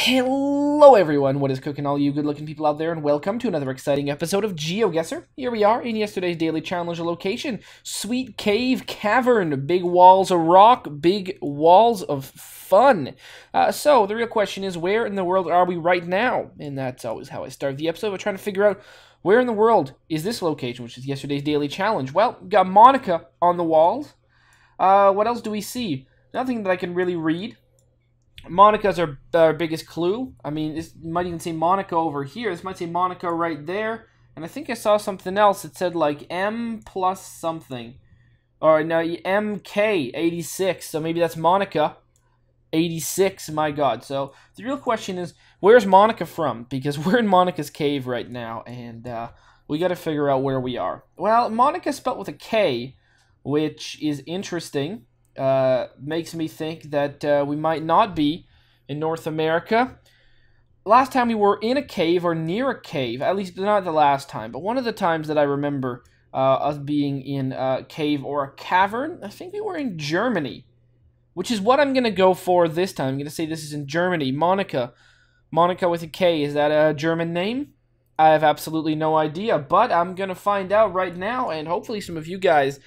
Hello everyone, what is cooking, all you good looking people out there, and welcome to another exciting episode of GeoGuessr. Here we are in yesterday's daily challenge location. Sweet cave cavern, big walls of rock, big walls of fun. So the real question is, where in the world are we right now? And that's always how I start the episode. We're trying to figure out where in the world is this location, which is yesterday's daily challenge. Well, we got Monica on the walls. What else do we see? Nothing that I can really read. Monica's our biggest clue. I mean, this might even say Monica over here. This might say Monica right there. And I think I saw something else that said like M plus something. Or no, MK86. So maybe that's Monica 86. My God. So the real question is, where's Monica from? Because we're in Monica's cave right now. And we got to figure out where we are. Well, Monica's spelled with a K, which is interesting. Makes me think that we might not be in North America. Last time we were in a cave or near a cave, at least not the last time, but one of the times that I remember us being in a cave or a cavern, I think we were in Germany, which is what I'm going to go for this time. I'm going to say this is in Germany. Monica with a K, is that a German name? I have absolutely no idea, but I'm going to find out right now, and hopefully some of you guys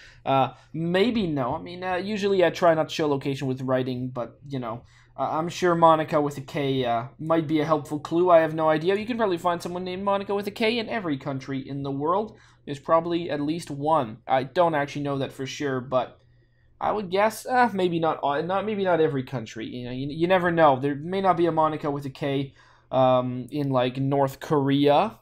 maybe know. I mean, usually I try not to show location with writing, but, you know, I'm sure Monica with a K might be a helpful clue. I have no idea. You can probably find someone named Monica with a K in every country in the world. There's probably at least one. I don't actually know that for sure, but I would guess maybe not every country. You know, you never know. There may not be a Monica with a K in like North Korea.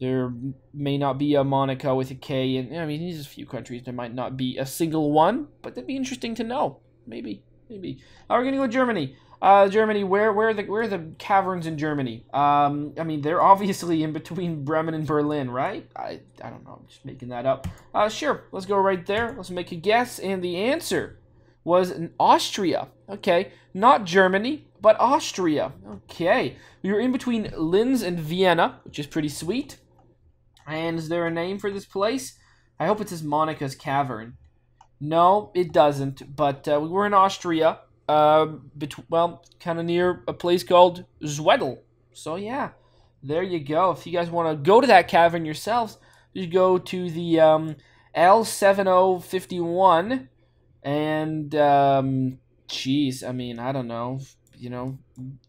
There may not be a Monica with a K, and I mean, there's a few countries there might not be a single one, but that'd be interesting to know. Maybe. We're gonna go with Germany. Germany. Where are the caverns in Germany? I mean, they're obviously in between Bremen and Berlin, right? I don't know. I'm just making that up. Sure. Let's go right there. Let's make a guess, and the answer was in Austria. Okay, not Germany, but Austria. Okay, we were in between Linz and Vienna, which is pretty sweet. And is there a name for this place? I hope it says Monica's Cavern. No, it doesn't. But we were in Austria, well, kind of near a place called Zweddel. So yeah, there you go. If you guys want to go to that cavern yourselves, you go to the L7051 and geez, I mean, I don't know, you know,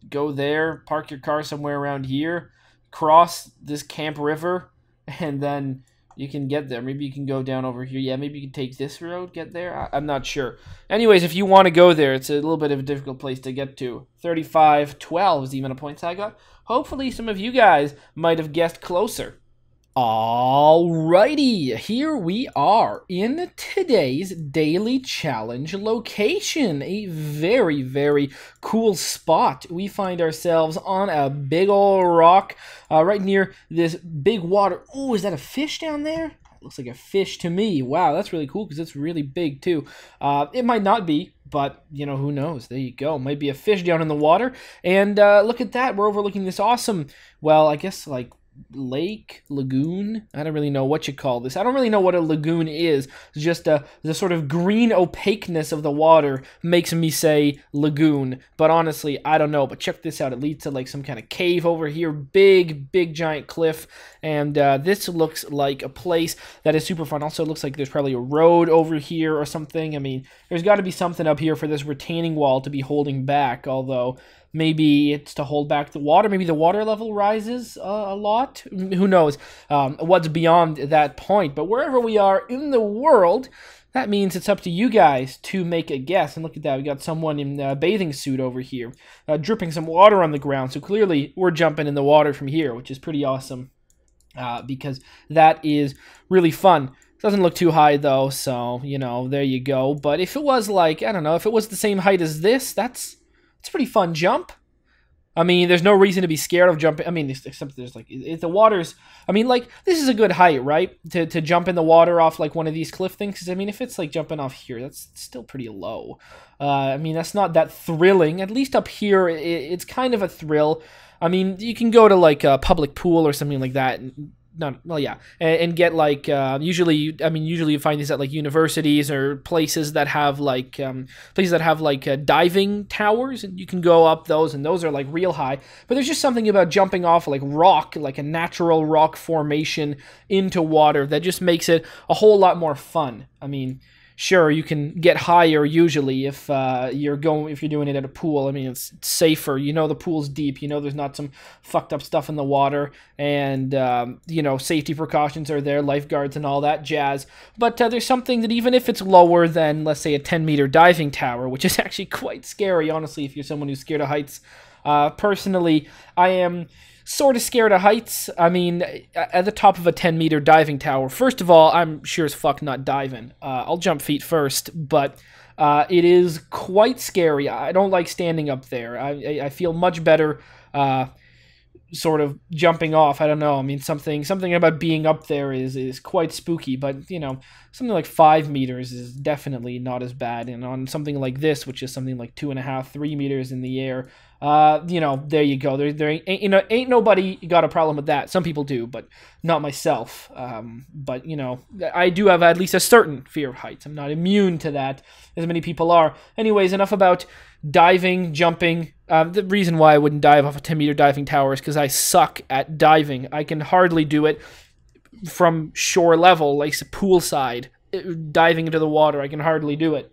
go there, park your car somewhere around here, cross this Camp River, and then you can get there. Maybe you can go down over here. Yeah, maybe you can take this road, get there. I'm not sure. Anyways, if you want to go there, it's a little bit of a difficult place to get to. 35-12 is the amount of points I got. Hopefully some of you guys might have guessed closer. Alrighty, here we are in today's daily challenge location. A very, very cool spot. We find ourselves on a big old rock right near this big water. Oh, is that a fish down there? Looks like a fish to me. Wow, that's really cool because it's really big too. It might not be, but, you know, who knows? There you go. Might be a fish down in the water. And look at that. We're overlooking this awesome, well, I guess like lake, lagoon. I don't really know what you call this. I don't really know what a lagoon is. It's just the sort of green opaqueness of the water makes me say lagoon. But honestly, I don't know. But check this out. It leads to like some kind of cave over here. Big giant cliff. And this looks like a place that is super fun. Also, it looks like there's probably a road over here or something. I mean, there's got to be something up here for this retaining wall to be holding back. Although maybe it's to hold back the water. Maybe the water level rises a lot. Who knows what's beyond that point. But wherever we are in the world, that means it's up to you guys to make a guess. And look at that. We got someone in a bathing suit over here dripping some water on the ground. So clearly we're jumping in the water from here, which is pretty awesome because that is really fun. Doesn't look too high though, so, you know, there you go. But if it was like, I don't know, if it was the same height as this, it's a pretty fun jump. I mean, there's no reason to be scared of jumping. I mean, except there's like, if the water's, I mean, like, this is a good height, right? To jump in the water off like one of these cliff things. Because, I mean, if it's like jumping off here, that's still pretty low. I mean, that's not that thrilling. At least up here, it's kind of a thrill. I mean, you can go to like a public pool or something like that and not well, yeah, and get like usually you find these at like universities or places that have like diving towers, and you can go up those, and those are like real high. But there's just something about jumping off like rock, like a natural rock formation into water, that just makes it a whole lot more fun. I mean, sure, you can get higher usually if you're doing it at a pool. I mean, it's safer. You know the pool's deep. You know there's not some fucked up stuff in the water, and safety precautions are there, lifeguards and all that jazz. But there's something that even if it's lower than, let's say, a 10-meter diving tower, which is actually quite scary, honestly, if you're someone who's scared of heights. Personally, I am sort of scared of heights. I mean, at the top of a 10-meter diving tower, first of all, I'm sure as fuck not diving. I'll jump feet first, but it is quite scary. I don't like standing up there. I feel much better sort of jumping off. I don't know. I mean, something about being up there is quite spooky, but, something like 5 meters is definitely not as bad. And on something like this, which is something like 2.5, 3 meters in the air, there you go. There ain't nobody got a problem with that. Some people do, but not myself. But I do have at least a certain fear of heights. I'm not immune to that, as many people are. Anyways, enough about diving, jumping. The reason why I wouldn't dive off a 10-meter diving tower is because I suck at diving. I can hardly do it from shore level, like poolside, diving into the water. I can hardly do it.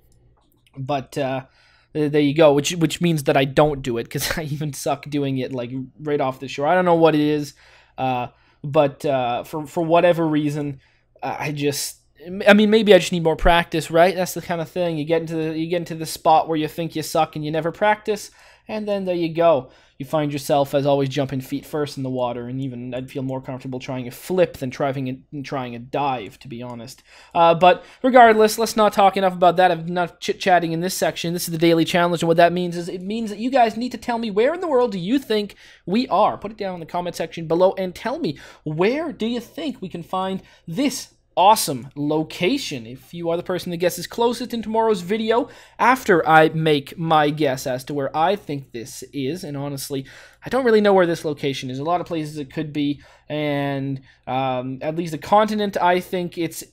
But there you go, which means that I don't do it, because I even suck doing it like right off the shore. I don't know what it is, but for whatever reason, maybe I just need more practice, right? That's the kind of thing. You get into the spot where you think you suck and you never practice, and then there you go. You find yourself, as always, jumping feet first in the water, and even I'd feel more comfortable trying a flip than trying a dive, to be honest. But regardless, let's not talk enough about that. I'm not chit-chatting in this section. This is the daily challenge, and what that means is it means that you guys need to tell me, where in the world do you think we are? Put it down in the comment section below and tell me, where do you think we can find this awesome location? If you are the person that guesses closest in tomorrow's video, after I make my guess as to where I think this is, and honestly, I don't really know where this location is. A lot of places it could be, and at least the continent I think it's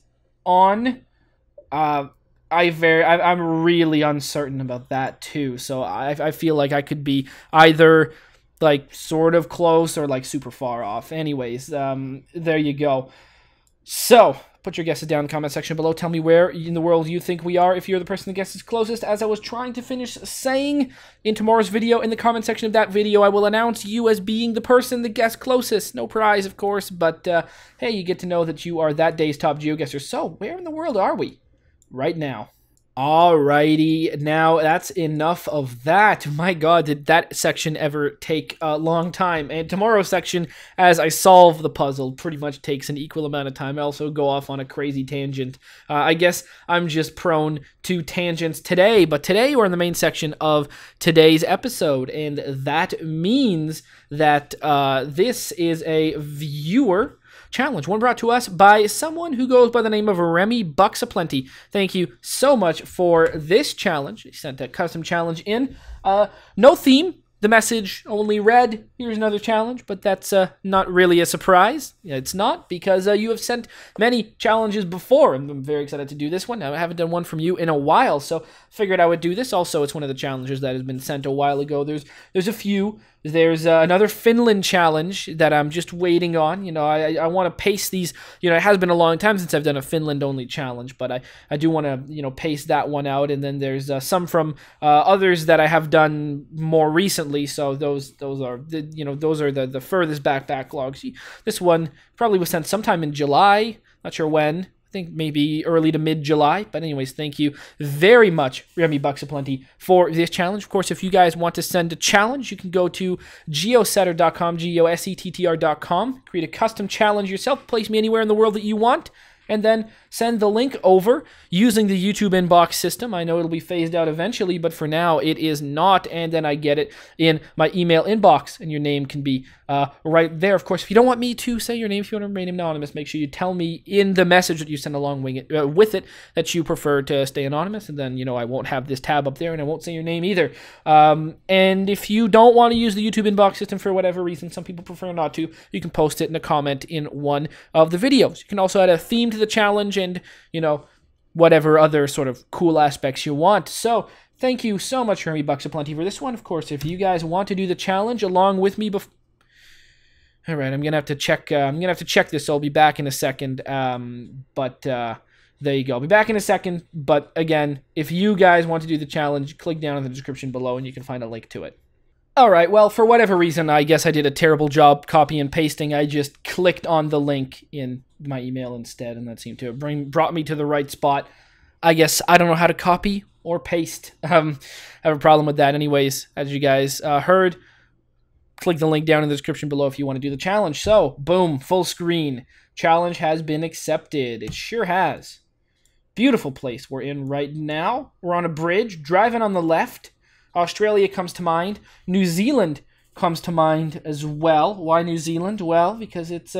on, I'm really uncertain about that too. So I feel like I could be either like sort of close or like super far off. Anyways, there you go. So, put your guesses down in the comment section below. Tell me where in the world you think we are if you're the person that guesses closest. As I was trying to finish saying in tomorrow's video, in the comment section of that video, I will announce you as being the person that guessed closest. No prize, of course, but hey, you get to know that you are that day's top GeoGuessr. So, where in the world are we right now? Alrighty, now that's enough of that. My god, did that section ever take a long time. And tomorrow's section, as I solve the puzzle, pretty much takes an equal amount of time. I also go off on a crazy tangent. I guess I'm just prone to tangents today, but today we're in the main section of today's episode, and that means that this is a viewer challenge, one brought to us by someone who goes by the name of Remy Bucks Aplenty. Thank you so much for this challenge. He sent a custom challenge in. No theme. The message only read, here's another challenge, but that's not really a surprise. It's not, because you have sent many challenges before, and I'm very excited to do this one. Now, I haven't done one from you in a while, so figured I would do this. Also, it's one of the challenges that has been sent a while ago. There's a few. There's another Finland challenge that I'm just waiting on. I want to pace these. It has been a long time since I've done a Finland-only challenge, but I do want to, pace that one out. And then there's some from others that I have done more recently. So those are the furthest backlogs. This one probably was sent sometime in July. Not sure when. I think maybe early to mid-July. But anyways, thank you very much, Remy Bucks Aplenty, for this challenge. Of course, if you guys want to send a challenge, you can go to geosetter.com, geosettr.com, create a custom challenge yourself, place me anywhere in the world that you want, and then send the link over using the YouTube inbox system. I know it'll be phased out eventually, but for now it is not, and then I get it in my email inbox, and your name can be right there. Of course, if you don't want me to say your name, if you want to remain anonymous, make sure you tell me in the message that you send along with it that you prefer to stay anonymous, and then, I won't have this tab up there, and I won't say your name either. And if you don't want to use the YouTube inbox system for whatever reason, some people prefer not to, you can post it in a comment in one of the videos. You can also add a theme to the challenge and, whatever other sort of cool aspects you want. So thank you so much, Remy Bucks Aplenty, for this one. Of course, if you guys want to do the challenge along with me all right, I'm gonna have to check. This. So I'll be back in a second. There you go. I'll be back in a second. But again, if you guys want to do the challenge, click down in the description below, and you can find a link to it. All right. Well, for whatever reason, I guess I did a terrible job copy and pasting. I just clicked on the link in my email instead, and that seemed to have brought me to the right spot. I guess I don't know how to copy or paste. I have a problem with that. Anyways, as you guys heard. Click the link down in the description below if you want to do the challenge. So, boom, full screen. Challenge has been accepted. It sure has. Beautiful place we're in right now. We're on a bridge, driving on the left. Australia comes to mind. New Zealand comes to mind as well. Why New Zealand? Well, because it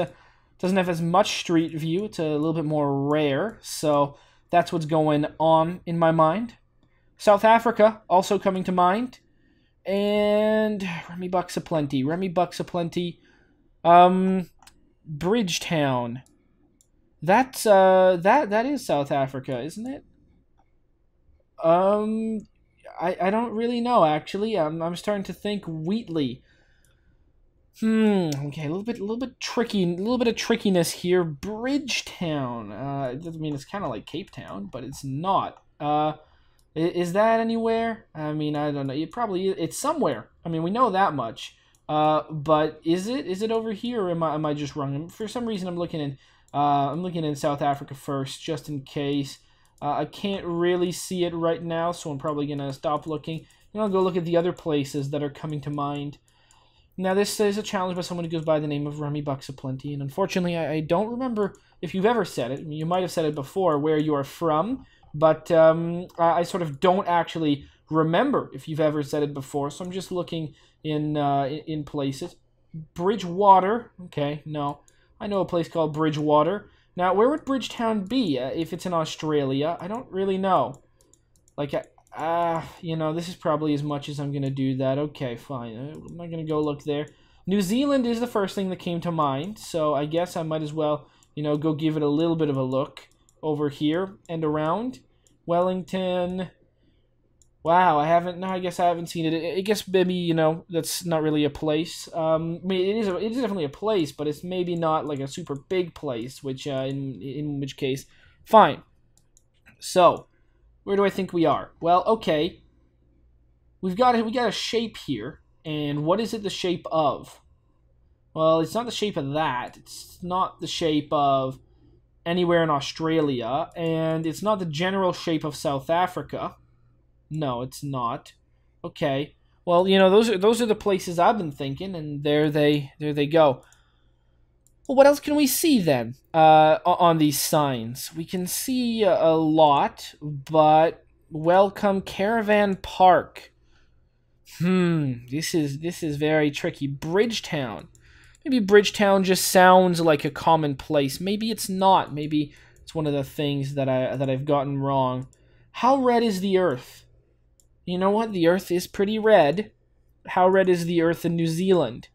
doesn't have as much street view. It's a little bit more rare. So, that's what's going on in my mind. South Africa also coming to mind. And Remy Bucks Aplenty. Bridgetown. That is South Africa, isn't it? I don't really know, actually. I'm starting to think Wheatley. Okay, a little bit tricky, a little bit of trickiness here. Bridgetown. It doesn't mean it's kind of like Cape Town, but it's not. Is that anywhere? I mean, I don't know. It's somewhere. I mean, we know that much. But is it over here, or am I just wrong? For some reason, I'm looking in South Africa first, just in case. I can't really see it right now, so I'm probably gonna stop looking, and I'll go look at the other places that are coming to mind. Now, this is a challenge by someone who goes by the name of Remy Bucks Aplenty, and unfortunately, I don't remember if you've ever said it. I mean, you might have said it before, where you are from. But I sort of don't actually remember if you've ever said it before, so I'm just looking in places. Bridgewater. Okay, no. I know a place called Bridgewater. Now, where would Bridgetown be if it's in Australia? I don't really know. Like, this is probably as much as I'm going to do that. Okay, fine. I'm not going to go look there. New Zealand is the first thing that came to mind, so I guess I might as well, go give it a little bit of a look over here and around. Wellington. Wow, I guess I haven't seen it. I guess maybe, that's not really a place. I mean, it is definitely a place, but it's maybe not like a super big place, which in which case, fine. So, where do I think we are? Well, okay. We got a shape here, and what is it the shape of? Well, it's not the shape of that. It's not the shape of anywhere in Australia, and it's not the general shape of South Africa. No, it's not. Okay. Well, those are the places I've been thinking, and there they go. Well, what else can we see then on these signs? We can see a lot, but welcome Caravan Park. This is very tricky. Bridgetown. Maybe Bridgetown just sounds like a common place. Maybe it's not. Maybe it's one of the things that I've gotten wrong. How red is the Earth? You know what? The Earth is pretty red. How red is the Earth in New Zealand?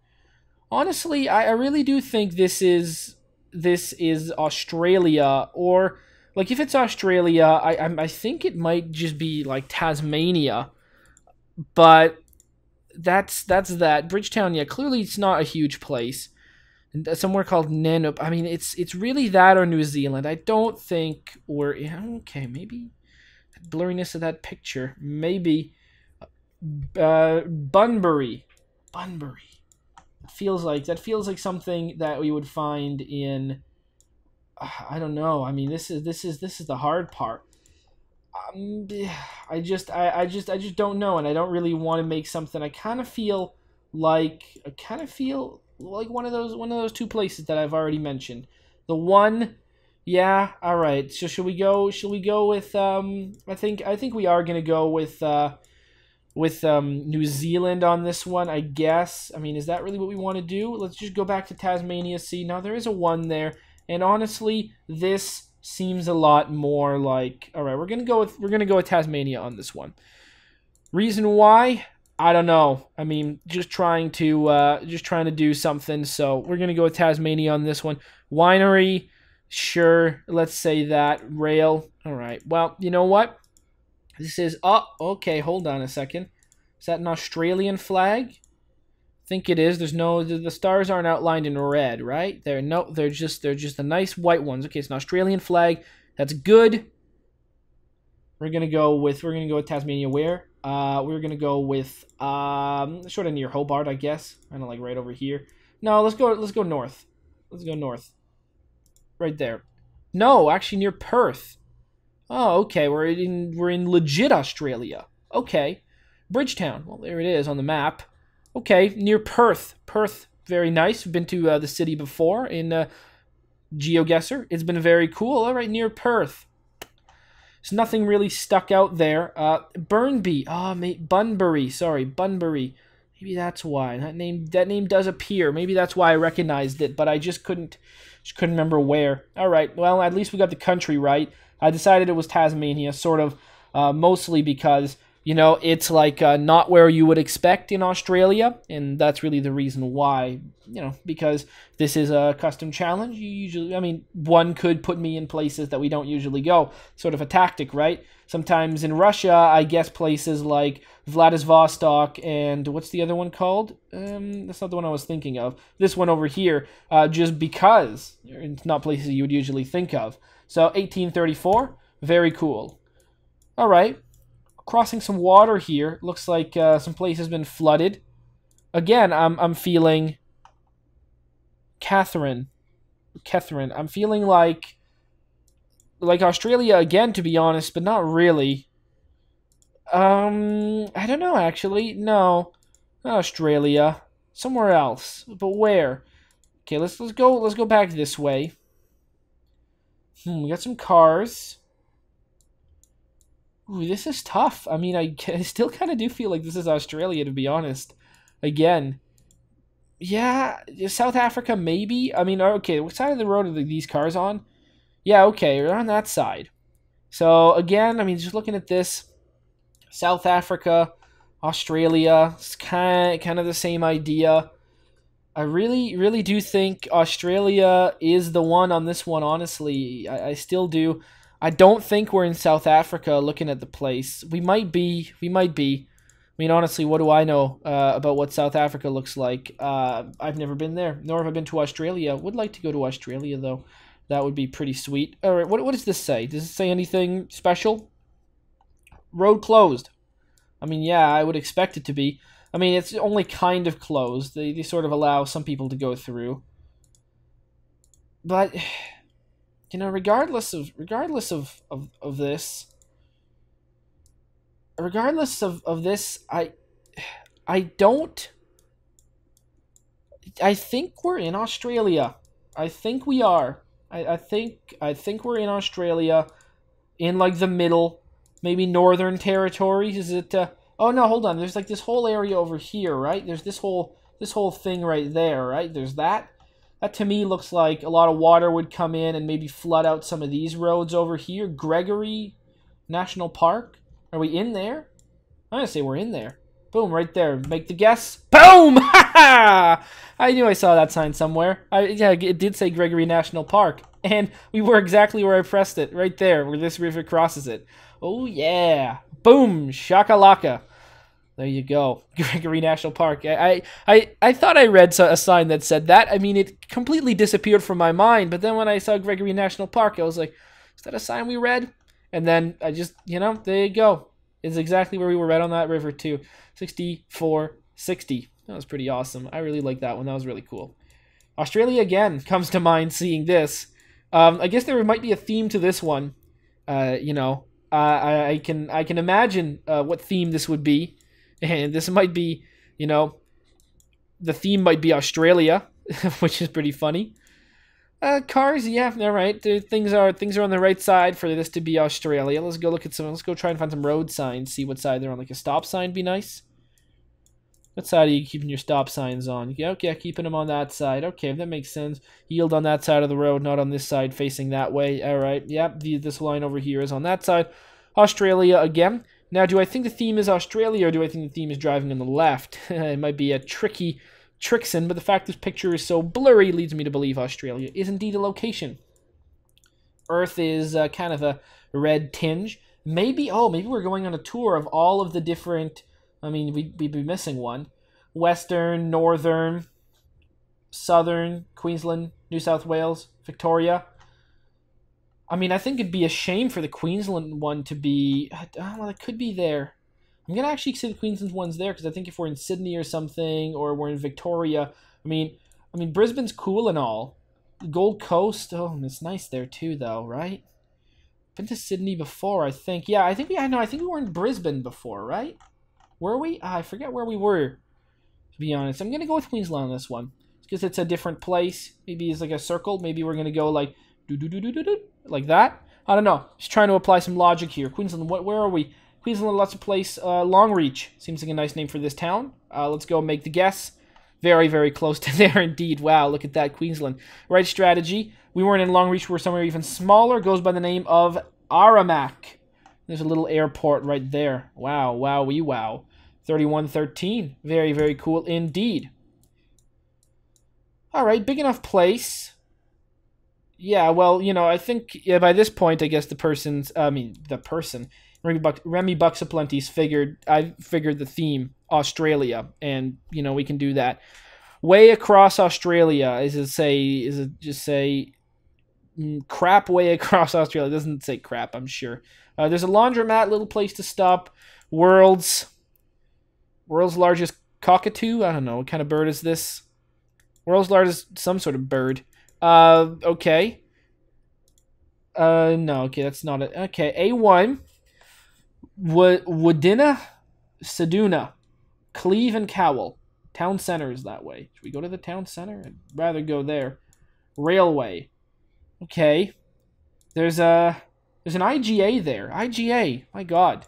Honestly, I really do think this is Australia, or like if it's Australia, I think it might just be like Tasmania, but that's that. Bridgetown, yeah, clearly it's not a huge place. Somewhere called Nanup. I mean, it's really that or New Zealand. I don't think we're okay. Maybe blurriness of that picture. Maybe Bunbury. That feels like something that we would find in. I don't know. I mean, this is the hard part. I just don't know, and I don't really want to make something. I kind of feel like one of those two places that I've already mentioned. The one Yeah, all right. So should we go? Should we go with? I think we are gonna go with New Zealand on this one. I guess. I mean, is that really what we want to do? Let's just go back to Tasmania. See, now there is a 1 there, and honestly, this seems a lot more like. All right, we're gonna go with Tasmania on this one. Reason why? I don't know. I mean, just trying to do something. So we're gonna go with Tasmania on this one. Winery, sure. Let's say that. Rail. All right. Well, you know what? This is. Oh, okay. Hold on a second. Is that an Australian flag? I think it is. There's no. The stars aren't outlined in red, right? They're no. They're just the nice white ones. Okay, it's an Australian flag. That's good. We're gonna go with Tasmania. Where? We're gonna go with sort of near Hobart, I guess. Kind of like right over here. No, let's go north. Let's go north. Right there. No, actually near Perth. Oh, okay. We're in legit Australia. Okay. Bridgetown. Well, there it is on the map. Okay, near Perth. Perth, very nice. We've been to the city before in GeoGuessr. It's been very cool. All right, near Perth. There's nothing really stuck out there. Burnby. Oh, Bunbury. Sorry, Bunbury. Maybe that's why that name does appear. Maybe that's why I recognized it, but I just couldn't remember where. All right. Well, at least we got the country right. I decided it was Tasmania, sort of, mostly because it's like not where you would expect in Australia, and that's really the reason why. Because this is a custom challenge. You usually, I mean, one could put me in places that we don't usually go. Sort of a tactic, right? Sometimes in Russia, I guess places like Vladivostok and what's the other one called? That's not the one I was thinking of. This one over here, just because it's not places you would usually think of. So 1834, very cool. All right, crossing some water here. Looks like some place has been flooded. Again, I'm feeling Catherine. I'm feeling like Australia again, to be honest, but not really. I don't know actually. No, not Australia. Somewhere else. But where? Okay, let's go back this way. We got some cars. Ooh, this is tough. I mean, I still kind of do feel like this is Australia, to be honest. Again, yeah, South Africa maybe. I mean, okay, what side of the road are these cars on? Yeah, okay, we're on that side. So again, I mean, just looking at this, South Africa, Australia, it's kind of the same idea. I really do think Australia is the one on this one, honestly. I still do. I don't think we're in South Africa looking at the place. We might be. We might be. I mean, honestly, what do I know about what South Africa looks like? I've never been there, nor have I been to Australia. Would like to go to Australia, though. That would be pretty sweet. All right, what does this say? Does it say anything special? Road closed. I mean, yeah, I would expect it to be. I mean, it's only kind of closed. They sort of allow some people to go through. But regardless of this, I think we're in Australia. I think we are. I think we're in Australia, in like the middle, maybe Northern Territory. Is it? Oh no, hold on. There's like this whole area over here, right? There's this whole thing right there, right? There's that. That to me looks like a lot of water would come in and maybe flood out some of these roads over here. Gregory National Park. Are we in there? I'm gonna say we're in there. Boom, right there. Make the guess. Boom! I knew I saw that sign somewhere. Yeah, it did say Gregory National Park. And we were exactly where I pressed it. Right there, where this river crosses it. Oh, yeah. Boom! Shakalaka. There you go. Gregory National Park. I thought I read a sign that said that. I mean, it completely disappeared from my mind. But then when I saw Gregory National Park, I was like, is that a sign we read? And then I just, there you go. It's exactly where we were right on that river, too. 6460. That was pretty awesome. I really like that one. That was really cool. Australia, again, comes to mind seeing this. I guess there might be a theme to this one. I can imagine what theme this would be. And this might be, the theme might be Australia, which is pretty funny. Cars, yeah, all right. Things are on the right side for this to be Australia. Let's go look at some. Let's go try and find some road signs. See what side they're on. Like a stop sign, be nice. What side are you keeping your stop signs on? Yeah, okay, keeping them on that side. Okay, that makes sense. Yield on that side of the road, not on this side facing that way. All right, yep. This line over here is on that side. Australia again. Now, do I think the theme is Australia or do I think the theme is driving on the left? It might be a tricky Trixon, but the fact this picture is so blurry leads me to believe Australia is indeed a location. Earth is kind of a red tinge. Maybe we're going on a tour of all of the different... I mean, we'd be missing one. Western, Northern, Southern, Queensland, New South Wales, Victoria. I mean, I think it'd be a shame for the Queensland one to be... Well, it could be there. I'm going to actually say the Queensland one's there because I think if we're in Sydney or something or we're in Victoria... I mean, Brisbane's cool and all. Gold Coast, it's nice there too, though, right? Been to Sydney before, I think. Yeah, I think we were in Brisbane before, right? Were we? I forget where we were, to be honest. I'm going to go with Queensland on this one. Because it's a different place. Maybe it's like a circle. Maybe we're going to go like like that. I don't know. Just trying to apply some logic here. Queensland, where are we? Queensland, let's place Longreach. Seems like a nice name for this town. Let's go make the guess. Very, very close to there indeed. Wow, look at that, Queensland. Right strategy. We weren't in Longreach. We were somewhere even smaller. Goes by the name of Aramac. There's a little airport right there. Wow, wowee wow. 3113. Very, very cool indeed. All right, big enough place. Yeah, well, I think by this point, I guess the person, Remy Bucksaplenty's I figured the theme, Australia, and, we can do that. Way across Australia, crap way across Australia. It doesn't say crap, I'm sure. There's a laundromat, little place to stop. World's largest cockatoo? I don't know. What kind of bird is this? World's largest, some sort of bird. Okay. No, okay, that's not it. Okay, A1. Woodina, Seduna, Cleve, and Cowell. Town center is that way. Should we go to the town center? I'd rather go there. Railway. Okay. There's an IGA there. IGA. My God.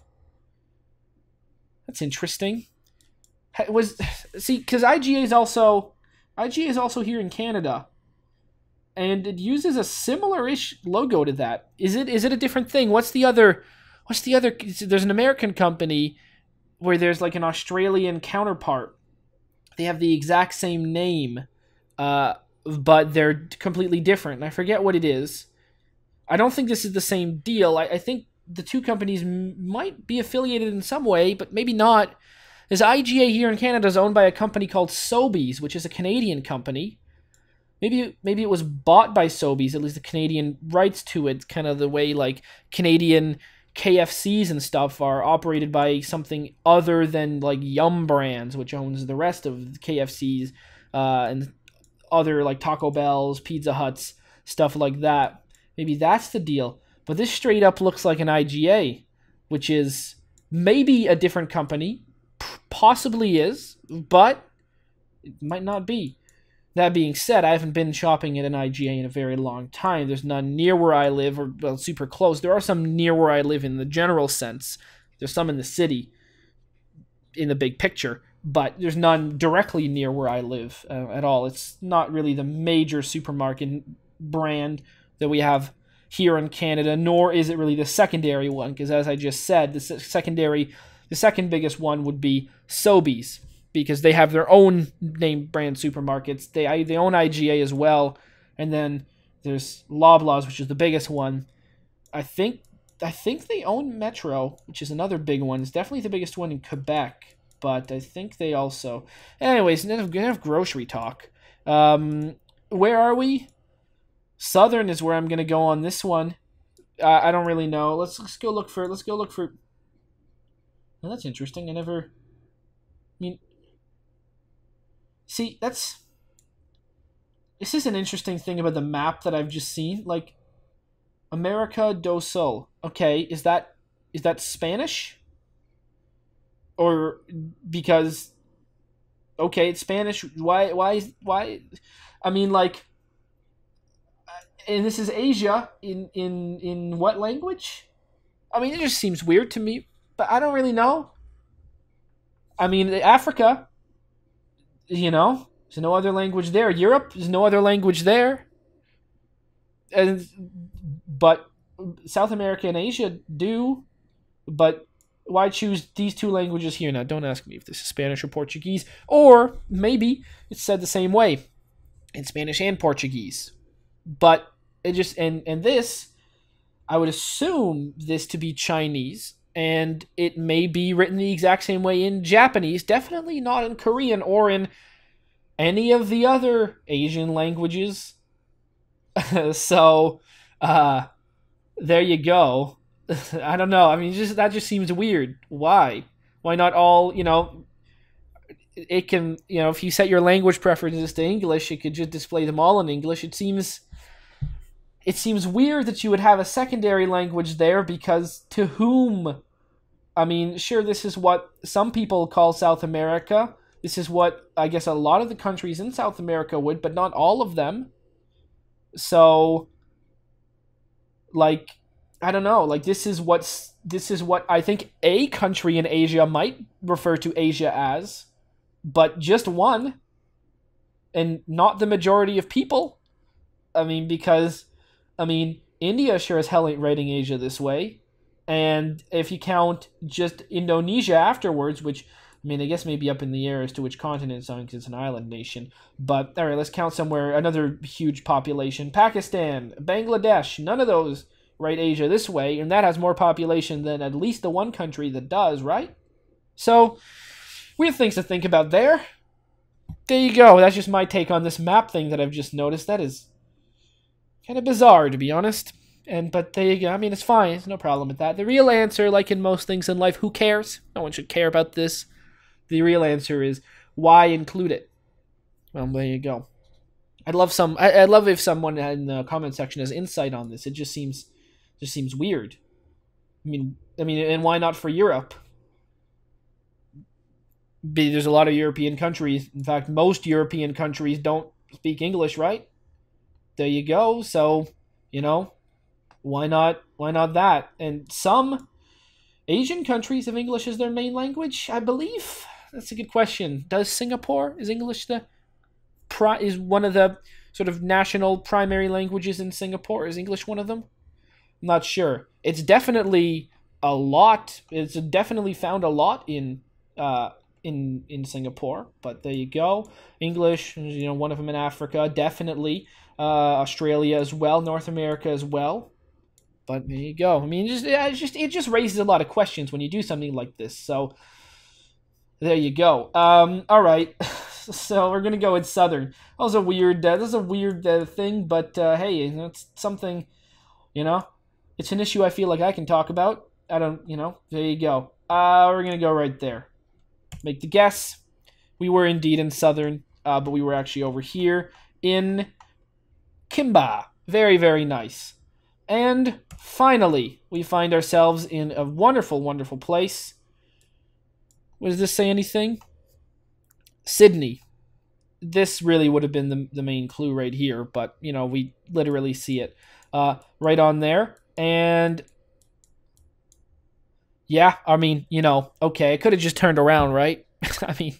That's interesting. Because IGA is also here in Canada, and it uses a similar-ish logo to that. Is it a different thing? What's the other? There's an American company where there's like an Australian counterpart. They have the exact same name, but they're completely different. And I forget what it is. I don't think this is the same deal. I think the two companies might be affiliated in some way, but maybe not. This IGA here in Canada is owned by a company called Sobeys, which is a Canadian company. Maybe it was bought by Sobeys, at least the Canadian rights to it, kind of the way like Canadian KFCs and stuff are operated by something other than like Yum Brands, which owns the rest of the KFCs and other like Taco Bells, Pizza Huts, stuff like that. Maybe that's the deal. But this straight up looks like an IGA, which is maybe a different company. Possibly is, but it might not be. That being said, I haven't been shopping at an IGA in a very long time. There's none near where I live, or well, super close. There are some near where I live in the general sense. There's some in the city, in the big picture, but there's none directly near where I live at all. It's not really the major supermarket brand that we have here in Canada, nor is it really the secondary one, because as I just said, the second biggest one would be Sobeys, because they have their own name brand supermarkets. They own IGA as well, and then there's Loblaws, which is the biggest one. I think they own Metro, which is another big one. It's definitely the biggest one in Quebec, but I think they also... Anyways, enough grocery talk. Where are we? Southern is where I'm gonna go on this one. I don't really know. Let's go look for. Well, that's interesting. See, this is an interesting thing about the map that I've just seen. Like, America do Sul. Okay, is that Spanish? Or because, okay, it's Spanish. Why? I mean, like, And this is Asia in what language? I mean, it just seems weird to me, but I don't really know. I mean, Africa, there's no other language there. Europe, there's no other language there. And but South America and Asia do. But why choose these two languages here? Now, don't ask me if this is Spanish or Portuguese, or maybe it's said the same way in Spanish and Portuguese. But it just and this, I would assume this to be Chinese, and it may be written the exact same way in Japanese. Definitely not in Korean or in any of the other Asian languages. So, there you go. I don't know. I mean, that just seems weird. Why? Why not all? It can. If you set your language preferences to English, it could just display them all in English. It seems weird that you would have a secondary language there, because to whom? I mean, sure, this is what some people call South America. This is what I guess a lot of the countries in South America would, but not all of them. So, like, I don't know. Like, this is what I think a country in Asia might refer to Asia as, but just one, and not the majority of people. I mean, because India sure as hell ain't writing Asia this way, and if you count just Indonesia afterwards, which I guess maybe up in the air as to which continent it's on because it's an island nation. But all right, let's count somewhere another huge population: Pakistan, Bangladesh. None of those write Asia this way, and that has more population than at least the one country that does, right? So, weird things to think about there. There you go. That's just my take on this map thing that I've just noticed. That is kind of bizarre, to be honest. But there you go. I mean, it's fine. There's no problem with that. The real answer, like in most things in life, who cares? No one should care about this. The real answer is, why include it? Well, there you go. I'd love if someone in the comment section has insight on this. It just seems weird. I mean, and why not for Europe? There's a lot of European countries. In fact, most European countries don't speak English, right? There you go. So, why not that? And some Asian countries have English as their main language, I believe. That's a good question. Does Singapore, is English is one of the sort of national primary languages in Singapore? Is English one of them? I'm not sure. It's definitely a lot. It's definitely found a lot in Singapore. But there you go. English, one of them in Africa, definitely. Australia as well, North America as well. But there you go. I mean, it just raises a lot of questions when you do something like this. So there you go. All right. So we're gonna go with Southern. That was a weird. Thing, but hey, it's something. It's an issue I feel like I can talk about. I don't. There you go. We're gonna go right there. Make the guess. We were indeed in Southern, but we were actually over here in Kimba. Very, very nice. And finally, we find ourselves in a wonderful, wonderful place. What does this say anything? Sydney. This really would have been the main clue right here, but, we literally see it right on there. And, yeah, I mean, okay, I could have just turned around, right? I mean...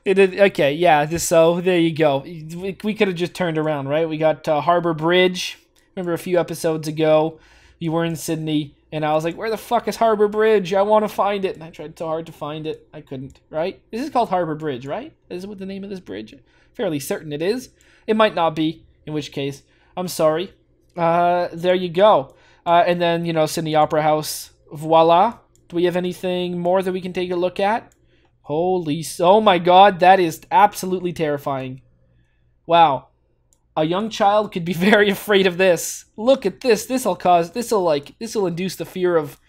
Okay, yeah, so there you go. We could have just turned around, right? We got Harbour Bridge. Remember a few episodes ago, you were in Sydney, and I was like, where the fuck is Harbour Bridge? I want to find it. And I tried so hard to find it. I couldn't, right? This is called Harbour Bridge, right? Is what the name of this bridge? Fairly certain it is. It might not be, in which case, I'm sorry. There you go. And then, Sydney Opera House. Voila. Do we have anything more that we can take a look at? Oh my god, that is absolutely terrifying. Wow. A young child could be very afraid of this. Look at this. This'll induce the fear of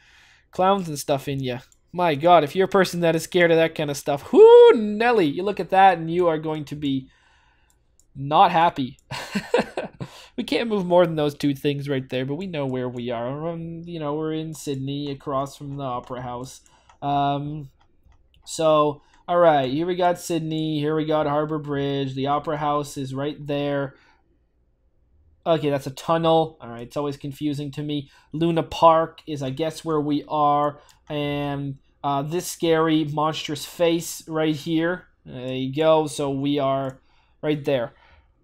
clowns and stuff in you. My god, if you're a person that is scared of that kind of stuff, whoo, Nelly, you look at that and you are going to be not happy. We can't move more than those two things right there, but we know where we are. We're in Sydney, across from the Opera House. So, alright, here we got Sydney, here we got Harbour Bridge, the Opera House is right there. Okay, that's a tunnel. All right, it's always confusing to me. Luna Park is, I guess, where we are. And this scary, monstrous face right here. There you go. So we are right there.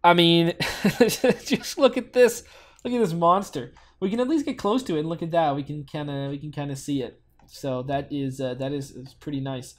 I mean, just look at this. Look at this monster. We can at least get close to it and look at that. We can kind of see it. So that is pretty nice.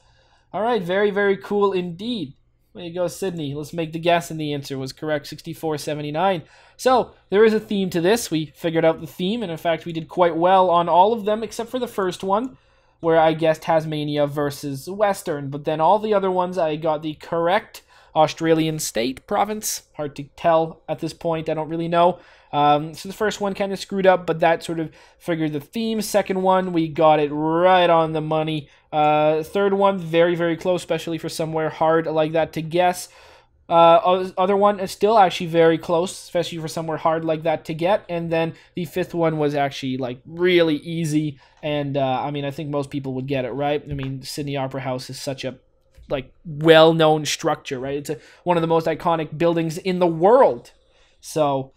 All right, very, very cool indeed. There you go, Sydney. Let's make the guess, and the answer was correct, 6479. So there is a theme to this. We figured out the theme, and in fact, we did quite well on all of them except for the first one, where I guessed Tasmania versus Western. But then all the other ones, I got the correct Australian state, province. Hard to tell at this point. I don't really know. So the first one kind of screwed up, but that sort of figured the theme. Second one, we got it right on the money. Third one, very, very close, especially for somewhere hard like that to guess. Other one is still actually very close, especially for somewhere hard like that to get. And then the fifth one was actually like really easy. And I mean, I think most people would get it, right? I mean, Sydney Opera House is such a like well-known structure, right? It's one of the most iconic buildings in the world. So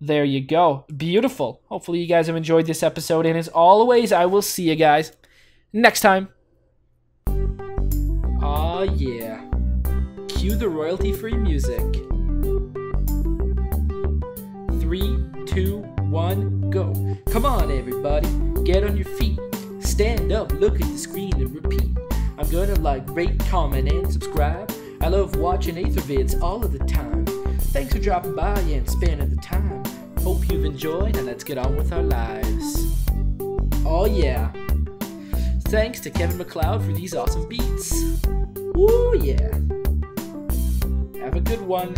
there you go. Beautiful. Hopefully you guys have enjoyed this episode. And as always, I will see you guys next time. Aw, yeah. Cue the royalty-free music. 3, 2, 1, go. Come on, everybody. Get on your feet. Stand up, look at the screen, and repeat. I'm gonna like, rate, comment, and subscribe. I love watching Ather vids all of the time. Thanks for dropping by and spending the time. Hope you've enjoyed, and let's get on with our lives. Oh yeah. Thanks to Kevin MacLeod for these awesome beats. Woo yeah. Have a good one.